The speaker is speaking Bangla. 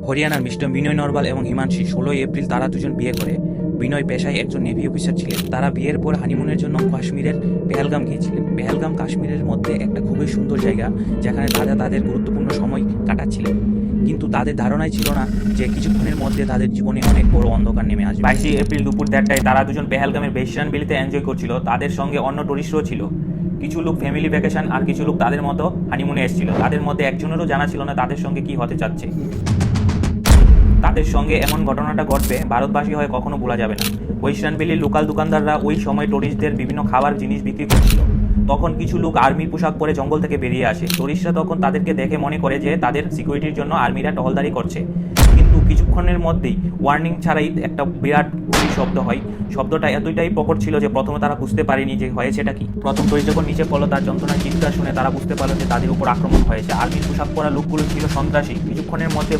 হরিয়ানার মিস্টার বিনয় নরওয়াল এবং হিমাংশী 16 এপ্রিল তারা দুজন বিয়ে করে। বিনয় পেশায় একজন নেভি অফিসার ছিলেন। তারা বিয়ের পর হানিমুনের জন্য কাশ্মীরের পেহেলগাম গিয়েছিলেন। পেহেলগাম কাশ্মীরের মধ্যে একটা খুবই সুন্দর জায়গা, যেখানে তারা তাদের গুরুত্বপূর্ণ সময় কাটাচ্ছিলেন। কিন্তু তাদের ধারণাই ছিল না যে কিছুক্ষণের মধ্যে তাদের জীবনে অনেক বড় অন্ধকার নেমে আসবে। 22 এপ্রিল দুপুর 1টায় তারা দুজন পেহেলগামের বেশরান ভ্যালিতে এনজয় করছিল। তাদের সঙ্গে অন্য টুরিস্টও ছিল। কিছু লোক ফ্যামিলি ভ্যাকেশন আর কিছু লোক তাদের মতো হানিমুনে এসেছিল। তাদের মধ্যে একজনেরও জানা ছিল না তাদের সঙ্গে কি হতে যাচ্ছে। তাদের সঙ্গে এমন ঘটনাটা ঘটবে ভারতবাসী হয়ে কখনো ভোলা যাবে না। ওয়েস্টার্ন ভ্যালির লোকাল দোকানদাররা ওই সময় টুরিস্টদের বিভিন্ন খাবার জিনিস বিক্রি করছিল। তখন কিছু লোক আর্মির পোশাক পরে জঙ্গল থেকে বেরিয়ে আসে। টুরিস্টরা তখন তাদেরকে দেখে মনে করে যে তাদের সিকিউরিটির জন্য আর্মিরা টহলদারি করছে। কিন্তু কিছুক্ষণের মধ্যেই ওয়ার্নিং ছাড়াই একটা বিরাট গুলি শব্দ হয়। শব্দটা এতটাই প্রকট ছিল যে প্রথমে তারা বুঝতে পারেনি যে হয়েছেটা কি। প্রথম টুরিস্ট যখন নিচে পড়লো, তার যন্ত্রণার চিৎকার শুনে তারা বুঝতে পারলো যে তাদের উপর আক্রমণ হয়েছে। আর্মির পোশাক পরা লোকগুলো ছিল সন্ত্রাসী। কিছুক্ষণের মধ্যে